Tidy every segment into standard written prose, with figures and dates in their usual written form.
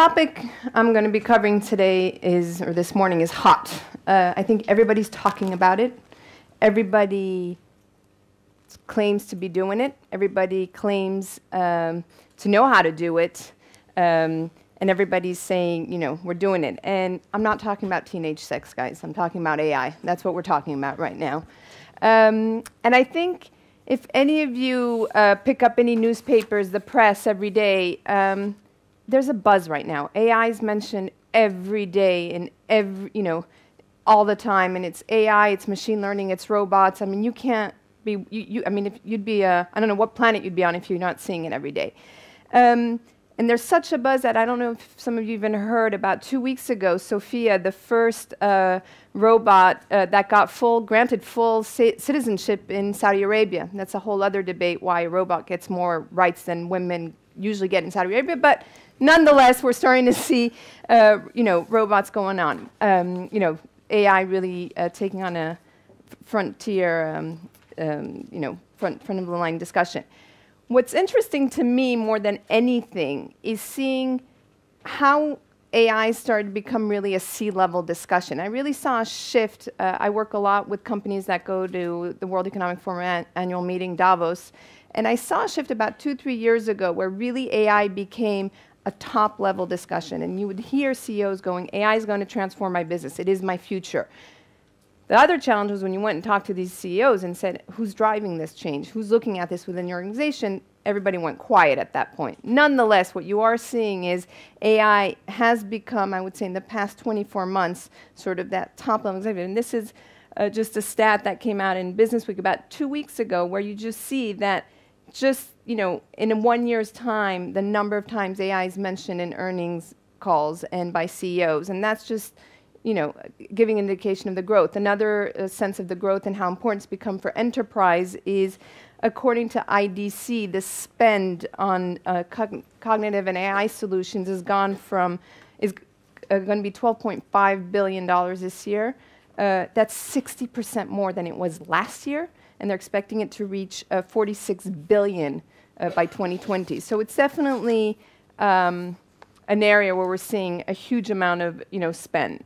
topic I'm going to be covering today is, or this morning, is hot. I think everybody's talking about it. Everybody claims to be doing it. Everybody claims to know how to do it. And everybody's saying, you know, we're doing it. And I'm not talking about teenage sex, guys. I'm talking about AI. That's what we're talking about right now. And I think if any of you pick up any newspapers, the press every day, there's a buzz right now. AI is mentioned every day and all the time. And it's AI, it's machine learning, it's robots. I mean, you can't be, I mean, if you'd be, I don't know what planet you'd be on if you're not seeing it every day. And there's such a buzz that I don't know if some of you even heard about 2 weeks ago, Sophia, the first robot that got granted full citizenship in Saudi Arabia. And that's a whole other debate why a robot gets more rights than women usually get in Saudi Arabia. But nonetheless, we're starting to see, robots going on. AI really taking on a frontier, front of the line discussion. What's interesting to me more than anything is seeing how AI started to become really a C-level discussion. I really saw a shift. I work a lot with companies that go to the World Economic Forum annual meeting, Davos, and I saw a shift about 2-3 years ago where really AI became a top-level discussion, and you would hear CEOs going, AI is going to transform my business. It is my future. The other challenge was when you went and talked to these CEOs and said, who's driving this change? Who's looking at this within your organization? Everybody went quiet at that point. Nonetheless, what you are seeing is AI has become, I would say in the past 24 months, sort of that top-level executive. And this is just a stat that came out in Business Week about 2 weeks ago, where you just see that just, in 1 year's time, the number of times AI is mentioned in earnings calls and by CEOs. And that's just, giving an indication of the growth. Another sense of the growth and how important it's become for enterprise is, according to IDC, the spend on cognitive and AI solutions is going to be $12.5 billion this year. That's 60% more than it was last year, and they're expecting it to reach $46 billion by 2020. So it's definitely an area where we're seeing a huge amount of spend.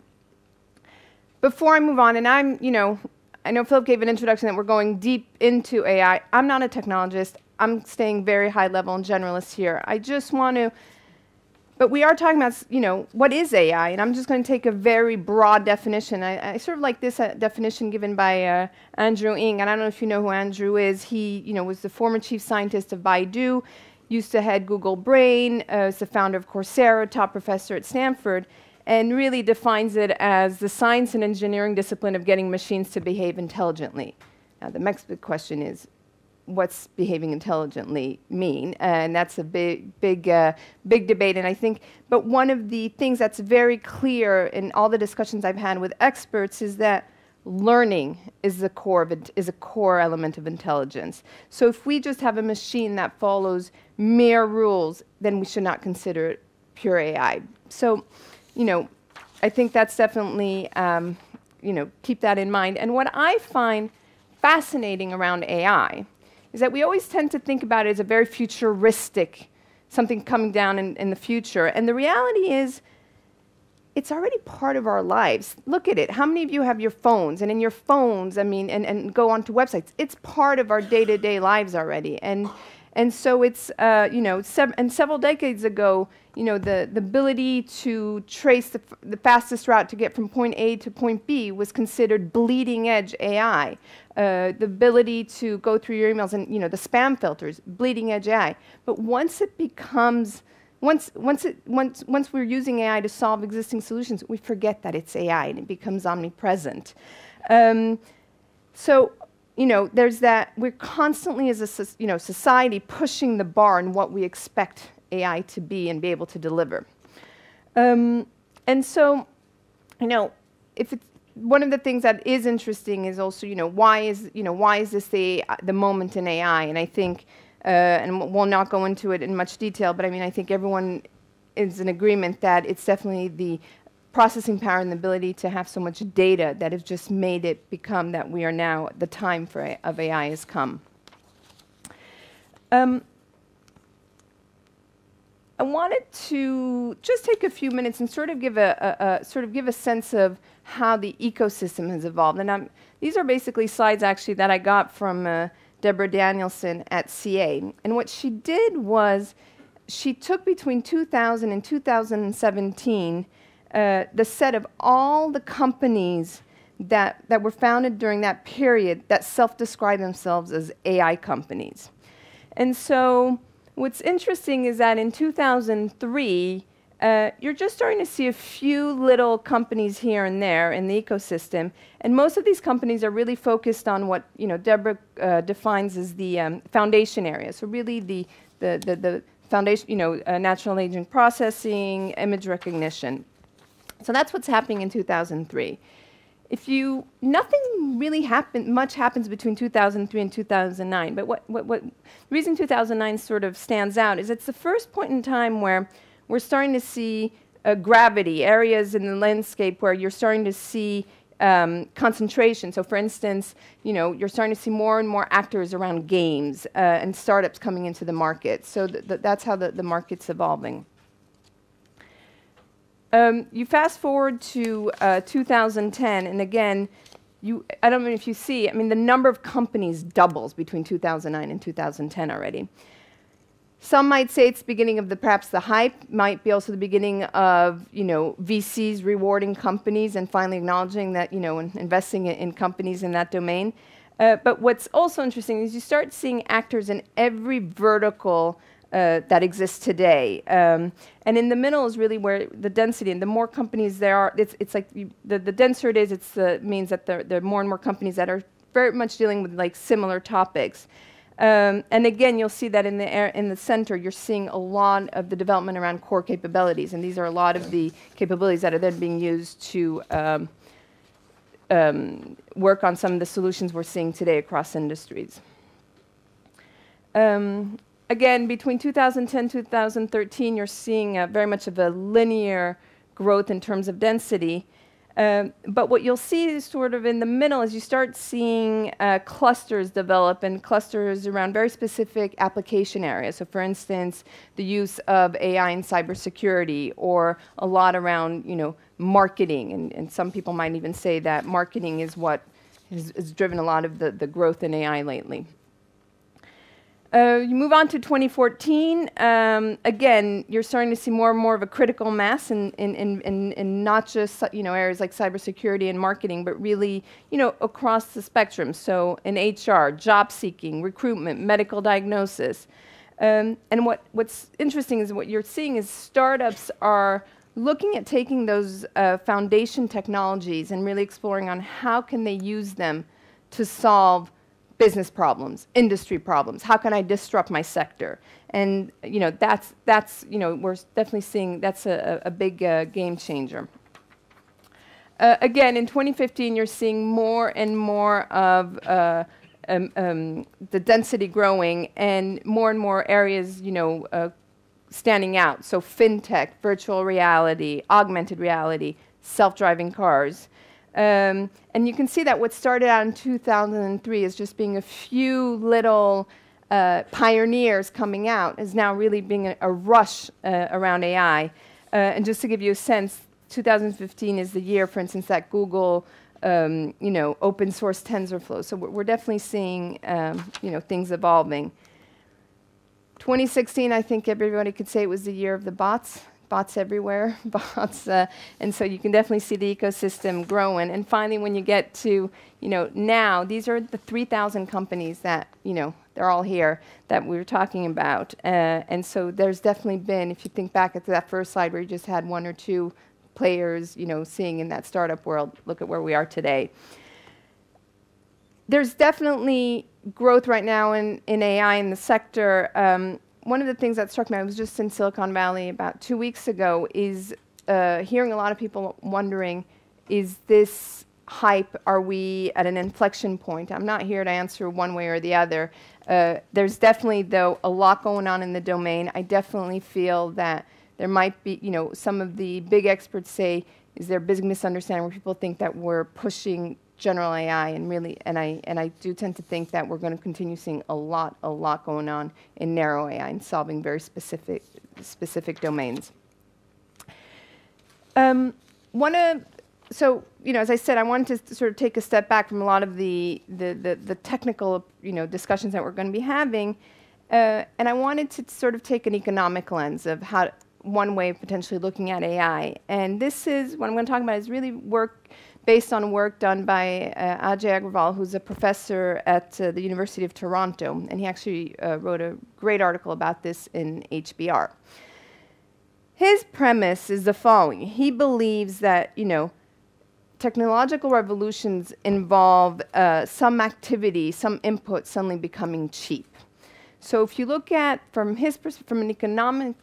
Before I move on, and I know Philip gave an introduction that we're going deep into AI. I'm not a technologist. I'm staying very high level and generalist here. I just want to, but we are talking about, what is AI? And I'm just going to take a very broad definition. I sort of like this definition given by Andrew Ng. And I don't know if you know who Andrew is. He, was the former chief scientist of Baidu, used to head Google Brain, is the founder of Coursera, top professor at Stanford, and really defines it as the science and engineering discipline of getting machines to behave intelligently. Now, the next big question is, what's behaving intelligently mean? And that's a big debate. And I think, but one of the things that's very clear in all the discussions I've had with experts is that learning is a core element of intelligence. So if we just have a machine that follows mere rules, then we should not consider it pure AI. So, I think that's definitely, keep that in mind. And what I find fascinating around AI is that we always tend to think about it as a very futuristic, something coming down in the future. And the reality is, it's already part of our lives. Look at it. How many of you have your phones? And in your phones, and go onto websites. It's part of our day-to-day lives already. And so it's, and several decades ago, the ability to trace the fastest route to get from point A to point B was considered bleeding edge AI. The ability to go through your emails and, the spam filters, bleeding edge AI. But once it becomes, once we're using AI to solve existing solutions, we forget that it's AI and it becomes omnipresent. So, there's that, we're constantly as a society pushing the bar on what we expect AI to be and be able to deliver. And so, if it's, one of the things that is interesting is also, why is this the moment in AI? And I think, and we'll not go into it in much detail, but I think everyone is in agreement that it's definitely the processing power and the ability to have so much data that has just made it become that we are now, the time of AI has come. wanted to just take a few minutes and sort of give a sense of how the ecosystem has evolved. And these are basically slides actually that I got from Deborah Danielson at CA. And what she did was she took between 2000 and 2017 the set of all the companies that were founded during that period that self-describe themselves as AI companies. And so what's interesting is that in 2003, you're just starting to see a few little companies here and there in the ecosystem, and most of these companies are really focused on what Deborah defines as the foundation area. So really the foundation, natural language processing, image recognition. So that's what's happening in 2003. Nothing really much happens between 2003 and 2009, but the reason 2009 sort of stands out is it's the first point in time where we're starting to see gravity, areas in the landscape where you're starting to see concentration. So for instance, you're starting to see more and more actors around games and startups coming into the market. So that's how the market's evolving. You fast forward to 2010, and again, I don't know if you see, the number of companies doubles between 2009 and 2010 already. Some might say it's the beginning of perhaps the hype, might be also the beginning of, VCs rewarding companies and finally acknowledging that, investing in companies in that domain. But what's also interesting is you start seeing actors in every vertical that exists today. And in the middle is really where the density, and the more companies there are, it's like the denser it is, it means that there are more and more companies that are very much dealing with similar topics. And again, you'll see that in the center, you're seeing a lot of the development around core capabilities, and these are a lot of the capabilities that are then being used to work on some of the solutions we're seeing today across industries. Again, between 2010 and 2013, you're seeing very much of a linear growth in terms of density. But what you'll see is sort of in the middle is you start seeing clusters develop, and clusters around very specific application areas. So for instance, the use of AI in cybersecurity, or a lot around marketing. And some people might even say that marketing is what has driven a lot of the growth in AI lately. You move on to 2014. Again, you're starting to see more and more of a critical mass in not just areas like cybersecurity and marketing, but really across the spectrum. So in HR, job seeking, recruitment, medical diagnosis. And what's interesting is what you're seeing is startups are looking at taking those foundation technologies and really exploring on how can they use them to solve business problems, industry problems. How can I disrupt my sector? And that's we're definitely seeing that's a big game changer. Again, in 2015, you're seeing more and more of the density growing, and more areas standing out. So fintech, virtual reality, augmented reality, self-driving cars. And you can see that what started out in 2003 as just being a few little pioneers coming out is now really being a rush around AI. And just to give you a sense, 2015 is the year, for instance, that Google open source TensorFlow. So we're definitely seeing things evolving. 2016, I think everybody could say it was the year of the bots. Bots everywhere, bots, and so you can definitely see the ecosystem growing. And finally, when you get to, now, these are the 3,000 companies that, they're all here that we were talking about. And so there's definitely been, if you think back at that first slide where you just had one or two players, seeing in that startup world, look at where we are today. There's definitely growth right now in AI in the sector. One of the things that struck me, I was just in Silicon Valley about 2 weeks ago, is hearing a lot of people wondering, is this hype, are we at an inflection point? I'm not here to answer one way or the other. There's definitely, though, a lot going on in the domain. I definitely feel that there might be, some of the big experts say, is there a big misunderstanding where people think that we're pushing general AI, and I do tend to think that we're going to continue seeing a lot going on in narrow AI and solving very specific specific domains. So, as I said, I wanted to sort of take a step back from a lot of the technical, discussions that we're going to be having, and I wanted to sort of take an economic lens of one way of potentially looking at AI. And this is, what I'm going to talk about is really work based on work done by Ajay Agrawal, who's a professor at the University of Toronto, and he actually wrote a great article about this in HBR. His premise is the following. He believes that, technological revolutions involve some activity, some input suddenly becoming cheap. So if you look at, from an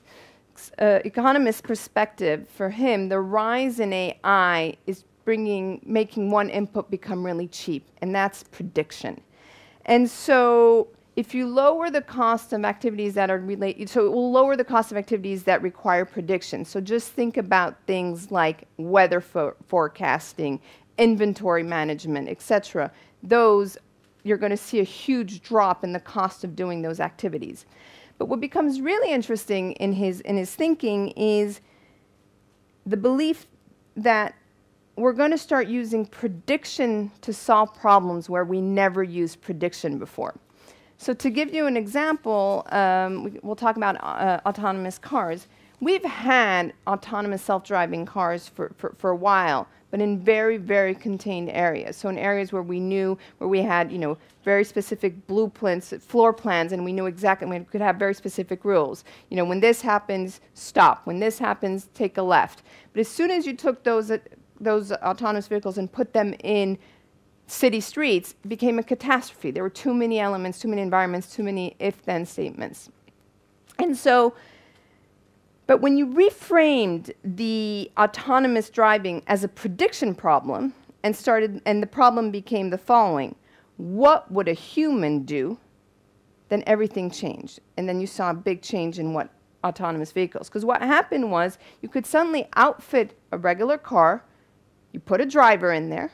economist perspective, for him, the rise in AI is making one input become really cheap, and that's prediction. And so if you lower the cost of activities that are related, so it will lower the cost of activities that require prediction. So just think about things like weather forecasting, inventory management, etc. Those, you're going to see a huge drop in the cost of doing those activities. But what becomes really interesting in his thinking is the belief that we're going to start using prediction to solve problems where we never used prediction before. So to give you an example, we'll talk about autonomous cars. We've had autonomous self-driving cars for a while, but in very, very contained areas. So in areas where we had, very specific blueprints, floor plans, and we knew exactly, we could have very specific rules. When this happens, stop. When this happens, take a left. But as soon as you took those autonomous vehicles and put them in city streets, it became a catastrophe. There were too many elements, too many environments, too many if-then statements. And so, but when you reframed the autonomous driving as a prediction problem and the problem became the following: what would a human do? Then everything changed. And then you saw a big change in what autonomous vehicles. Because what happened was you could suddenly outfit a regular car, you put a driver in there,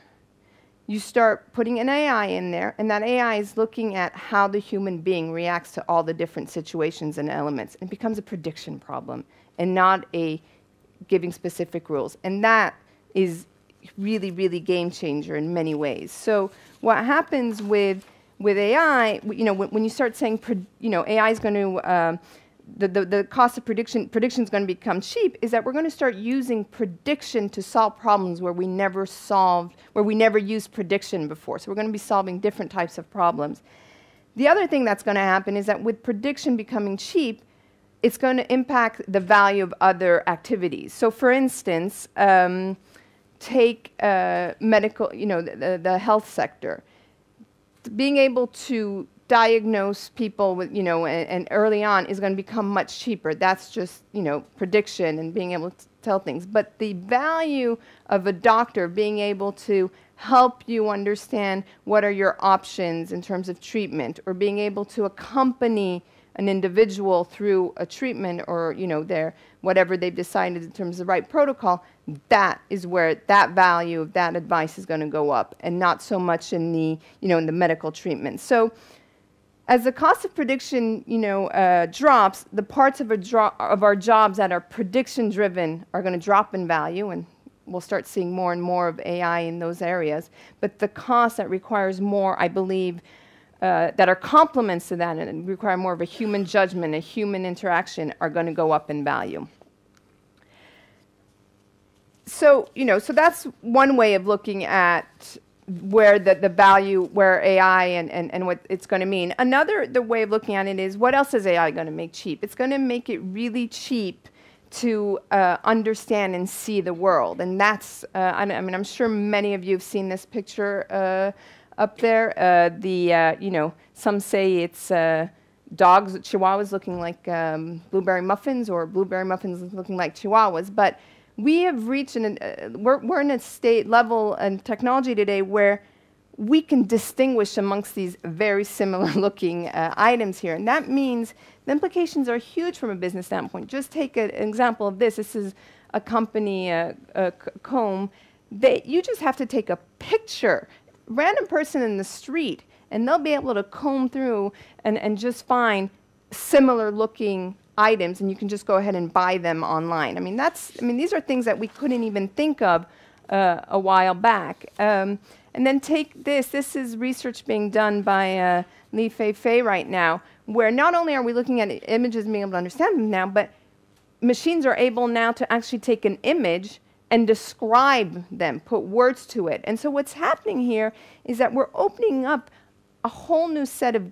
you start putting an AI in there, and that AI is looking at how the human being reacts to all the different situations and elements. It becomes a prediction problem and not a giving specific rules. And that is really, really game changer in many ways. So what happens with AI, when you start saying, AI is going to, the cost of prediction is going to become cheap, is that we're going to start using prediction to solve problems where we never used prediction before. So we're going to be solving different types of problems. The other thing that's going to happen is that with prediction becoming cheap, it's going to impact the value of other activities. So for instance, take medical, the health sector. Being able to diagnose people with, and early on is going to become much cheaper. That's just, prediction and being able to tell things. But the value of a doctor being able to help you understand what are your options in terms of treatment, or being able to accompany an individual through a treatment, or their whatever they've decided in terms of the right protocol, that is where that value of that advice is going to go up, and not so much in the in the medical treatment. So as the cost of prediction drops, the parts of our jobs that are prediction driven are going to drop in value, and we'll start seeing more and more of AI in those areas. But the cost that requires more, I believe, that are complements to that and require more of a human judgment, a human interaction, are going to go up in value. So, so that's one way of looking at where the value, where AI and what it's going to mean. The way of looking at it is, what else is AI going to make cheap? It's going to make it really cheap to understand and see the world. And that's, I'm sure many of you have seen this picture up there. Some say it's dogs, chihuahuas looking like blueberry muffins, or blueberry muffins looking like chihuahuas. But we have reached, we're in a state level and technology today where we can distinguish amongst these very similar looking items here. And that means the implications are huge from a business standpoint. Just take an example of this. This is a company, comb. You just have to take a picture, random person in the street, and they'll be able to comb through and just find similar looking items, and you can just go ahead and buy them online. I mean, these are things that we couldn't even think of a while back. And then take this. This is research being done by Li Fei right now, where not only are we looking at images and being able to understand them now, but machines are able now to actually take an image and describe them, put words to it. And so what's happening here is that we're opening up a whole new set of,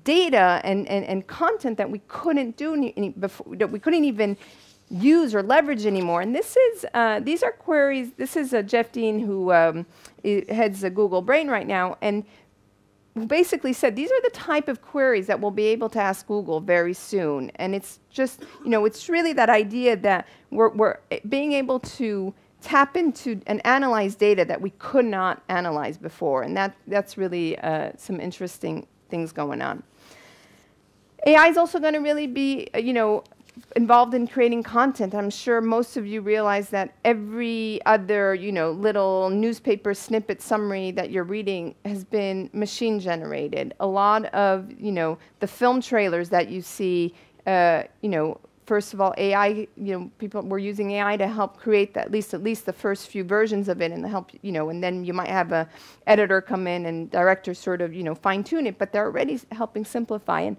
data and content that we couldn't do before, that we couldn't even use or leverage anymore. And this is these are queries. This is Jeff Dean, who heads Google Brain right now, and basically said these are the type of queries that we'll be able to ask Google very soon. And it's just, it's really that idea that we're being able to tap into and analyze data that we could not analyze before. And that's really some interesting things going on. AI is also going to really be, involved in creating content. I'm sure most of you realize that every other, little newspaper snippet summary that you're reading has been machine generated. A lot of, the film trailers that you see, first of all, AI, people were using AI to help create at least the first few versions of it, and help, and then you might have a editor come in and director sort of, fine tune it, but they're already helping simplify. And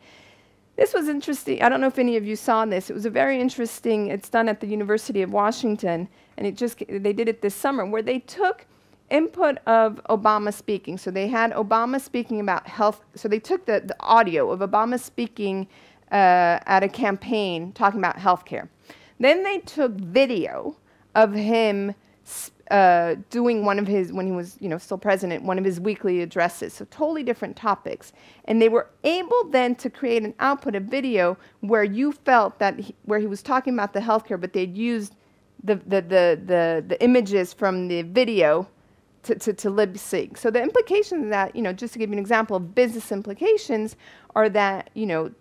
this was interesting. I don't know if any of you saw this. It was a very interesting, it's done at the University of Washington, and they did it this summer, where they took input of Obama speaking. So they had Obama speaking about health. So they took the audio of Obama speaking at a campaign talking about healthcare. Then they took video of him doing one of his, when he was still president, one of his weekly addresses, so totally different topics. And they were able then to create an output, a video, where you felt that where he was talking about the healthcare, but they'd used the images from the video to lip sync. So the implications of that, just to give you an example of business implications, are that,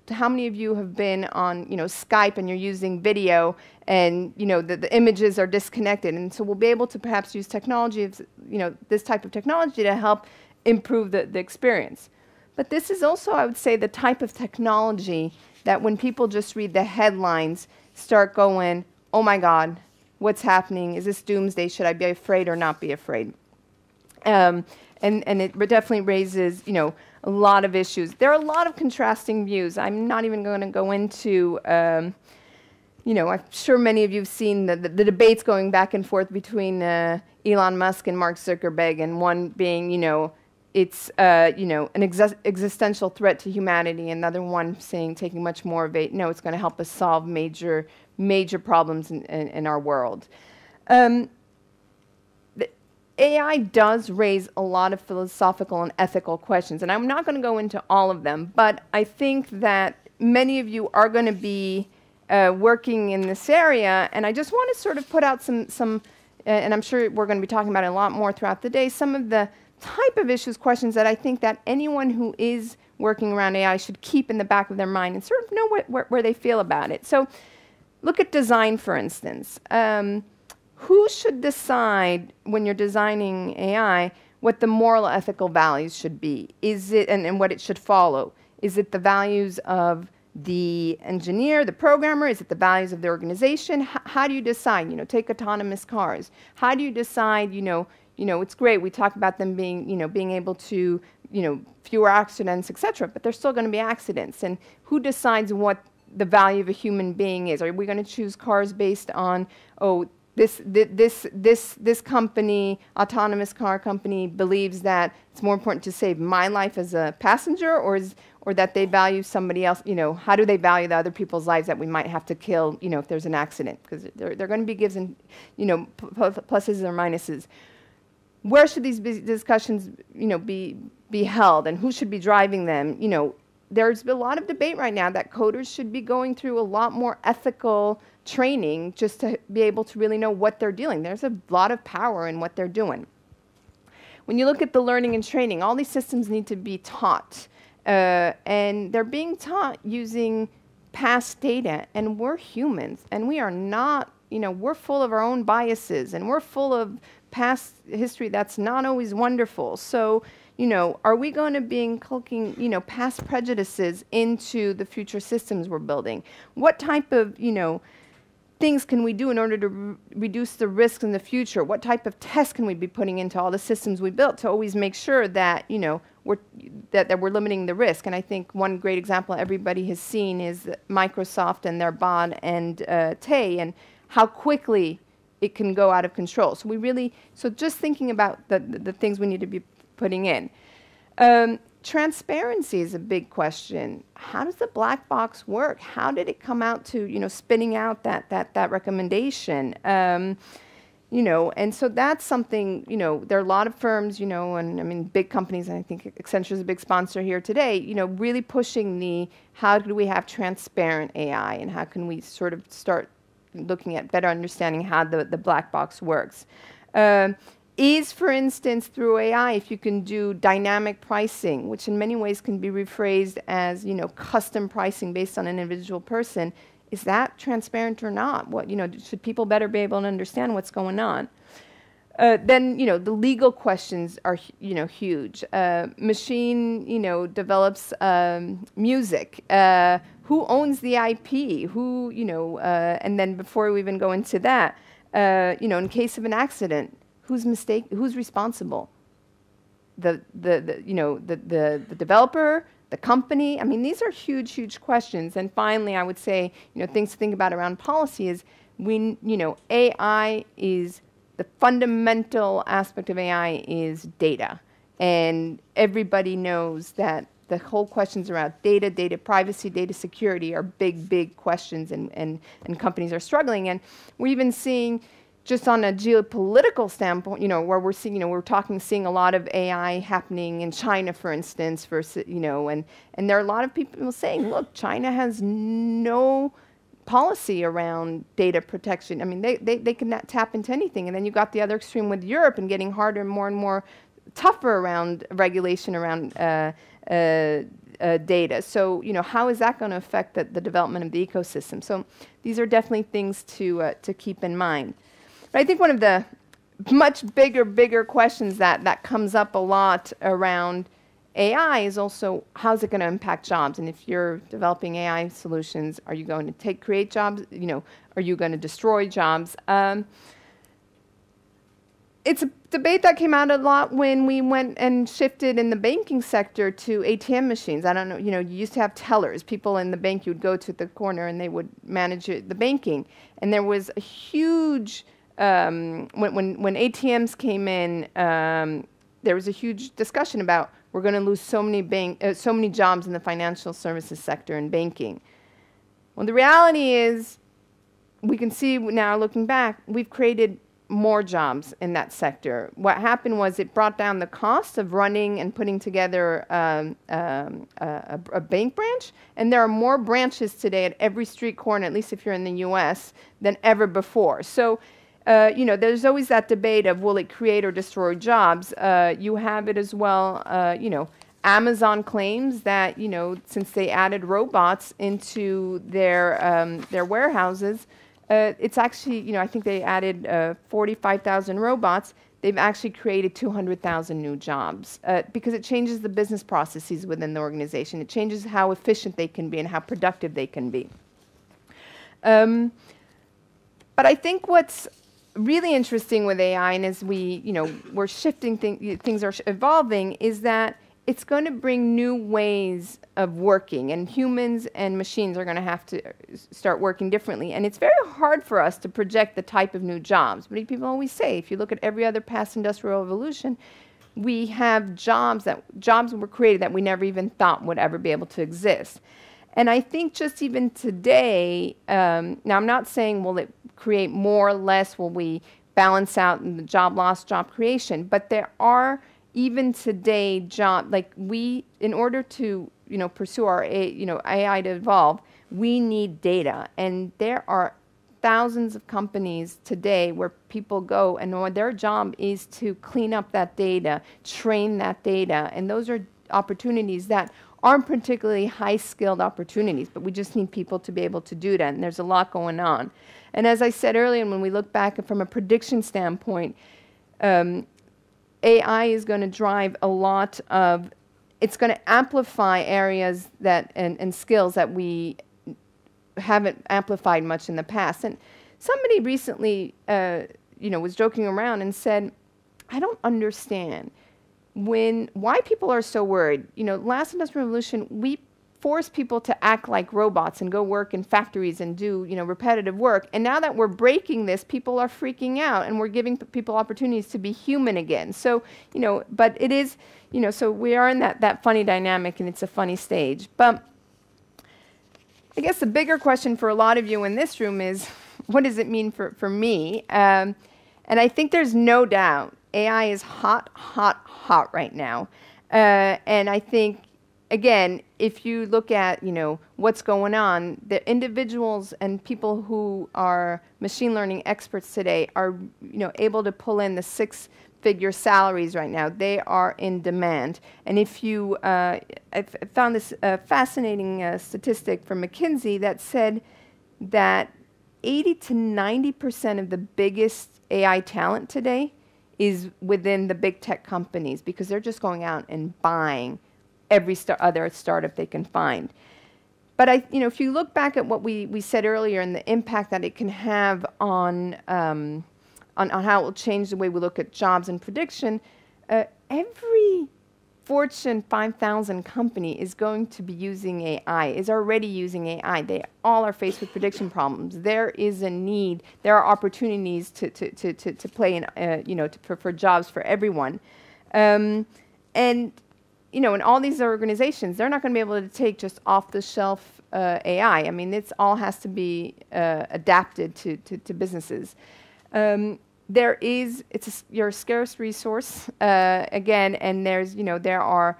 how many of you have been on, Skype and you're using video and, the images are disconnected. And so we'll be able to perhaps use technology, this type of technology to help improve the experience. But this is also, I would say, the type of technology that when people just read the headlines, start going, oh my God, what's happening? Is this doomsday? Should I be afraid or not be afraid? And it definitely raises, a lot of issues. There are a lot of contrasting views. I'm not even going to go into, I'm sure many of you have seen the debates going back and forth between Elon Musk and Mark Zuckerberg, and one being, it's, an existential threat to humanity, and another one saying, taking much more of a, no, it's going to help us solve major problems in our world. AI does raise a lot of philosophical and ethical questions, and I'm not going to go into all of them, but I think that many of you are going to be working in this area, and I just want to sort of put out some and I'm sure we're going to be talking about it a lot more throughout the day, some of the type of issues, questions that I think that anyone who is working around AI should keep in the back of their mind and sort of know where they feel about it. So look at design, for instance. Who should decide when you're designing AI what the moral ethical values should be? Is it, and what it should follow? Is it the values of the engineer, the programmer? Is it the values of the organization? How do you decide? Take autonomous cars. How do you decide, it's great, we talk about them being, being able to, fewer accidents, etc., but there's still going to be accidents. And who decides what the value of a human being is? Are we going to choose cars based on, this company, autonomous car company, believes that it's more important to save my life as a passenger, or that they value somebody else? How do they value the other people's lives that we might have to kill, if there's an accident? Because they're going to be gives and, pluses or minuses. Where should these discussions, be held, and who should be driving them? There's a lot of debate right now that coders should be going through a lot more ethical training just to be able to really know what they're doing. There's a lot of power in what they're doing. When you look at the learning and training, all these systems need to be taught. And they're being taught using past data. And we're humans. And we are not, we're full of our own biases. And we're full of past history that's not always wonderful. So, Are we going to be inculcating, past prejudices into the future systems we're building? What type of, things can we do in order to reduce the risks in the future? What type of tests can we be putting into all the systems we built to always make sure that, that we're limiting the risk? And I think one great example everybody has seen is Microsoft and their bot and Tay, and how quickly it can go out of control. So just thinking about the things we need to be putting in. Transparency is a big question. How does the black box work? How did it come out to, spinning out that recommendation? And so that's something, there are a lot of firms, and I mean, big companies, and I think Accenture is a big sponsor here today, really pushing how do we have transparent AI, and how can we sort of start looking at better understanding how the black box works. Is, for instance, through AI, if you can do dynamic pricing, which in many ways can be rephrased as, custom pricing based on an individual person, is that transparent or not? What, should people better be able to understand what's going on? Then, the legal questions are, huge. Machine, develops music. Who owns the IP? Who, and then before we even go into that, in case of an accident, who's responsible? The developer, the company? I mean, these are huge, huge questions. And finally, I would say, things to think about around policy is AI is the fundamental aspect of AI is data. And everybody knows that the whole questions around data privacy, data security are big, big questions, and companies are struggling. And we're even seeing, just on a geopolitical standpoint, where we're seeing, seeing a lot of AI happening in China, for instance, versus, and there are a lot of people saying, look, China has no policy around data protection. I mean, they can tap into anything. And then you got the other extreme with Europe and getting harder and more tougher around regulation around data. So, how is that going to affect the development of the ecosystem? So these are definitely things to keep in mind. But I think one of the much bigger questions that comes up a lot around AI is also, how's it going to impact jobs? And if you're developing AI solutions, are you going to create jobs? Are you going to destroy jobs? It's a debate that came out a lot when we went and shifted in the banking sector to ATM machines. I don't know, you used to have tellers. People in the bank, you'd go to the corner and they would manage the banking. And there was a huge, when ATMs came in, there was a huge discussion about we're going to lose so many jobs in the financial services sector and banking. Well, the reality is, we can see now looking back, we've created more jobs in that sector. What happened was it brought down the cost of running and putting together a bank branch, and there are more branches today at every street corner, at least if you're in the US, than ever before. So, there's always that debate of will it create or destroy jobs. You have it as well, Amazon claims that, since they added robots into their warehouses, it's actually, I think they added 45,000 robots. They've actually created 200,000 new jobs because it changes the business processes within the organization. It changes how efficient they can be and how productive they can be. But I think what's really interesting with AI, and as we're shifting, things are evolving, is that it's going to bring new ways of working, and humans and machines are going to have to start working differently. And it's very hard for us to project the type of new jobs. But people always say, if you look at every other past industrial revolution, we have jobs were created that we never even thought would ever be able to exist. And I think just even today, now I'm not saying will it create more or less, will we balance out in the job loss, job creation, but there are even today, in order to, pursue our, AI to evolve, we need data. And there are thousands of companies today where people go and their job is to clean up that data, train that data. And those are opportunities that aren't particularly high-skilled opportunities, but we just need people to be able to do that. And there's a lot going on. And as I said earlier, when we look back from a prediction standpoint, AI is going to drive a lot of, it's going to amplify areas that and skills that we haven't amplified much in the past. And somebody recently, was joking around and said, I don't understand why people are so worried. Last industrial revolution, we forced people to act like robots and go work in factories and do, repetitive work. And now that we're breaking this, people are freaking out, and we're giving people opportunities to be human again. So, but it is, so we are in that funny dynamic, and it's a funny stage. But I guess the bigger question for a lot of you in this room is, what does it mean for me? And I think there's no doubt AI is hot, hot, hot right now. And I think, again, if you look at, what's going on, the individuals and people who are machine learning experts today are, able to pull in the six-figure salaries right now. They are in demand. And if you, I found this fascinating statistic from McKinsey that said that 80 to 90% of the biggest AI talent today is within the big tech companies, because they're just going out and buying every other startup they can find. But if you look back at what we said earlier and the impact that it can have on how it will change the way we look at jobs and prediction, every Fortune 5,000 company is going to be using AI, is already using AI. They all are faced with prediction problems. There is a need. There are opportunities to play in, for jobs for everyone. And in all these organizations, they're not going to be able to take just off-the-shelf AI. I mean, it all has to be adapted to businesses. You're a scarce resource, again, and there are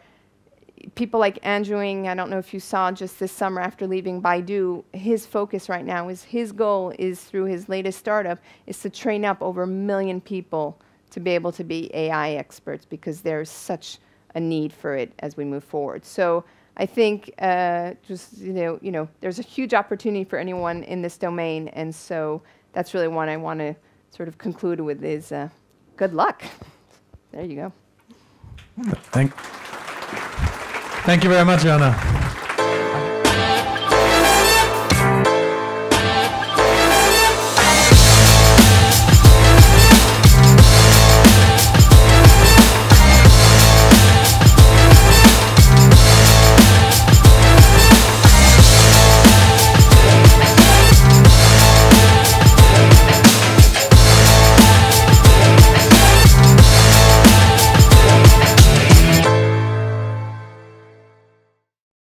people like Andrew Ng. I don't know if you saw just this summer after leaving Baidu, his focus right now is, his goal is, through his latest startup, is to train up over 1 million people to be able to be AI experts, because there's such a need for it as we move forward. So I think there's a huge opportunity for anyone in this domain, and so that's really what I want to sort of conclude with is good luck. There you go. Thank you very much, Joanna.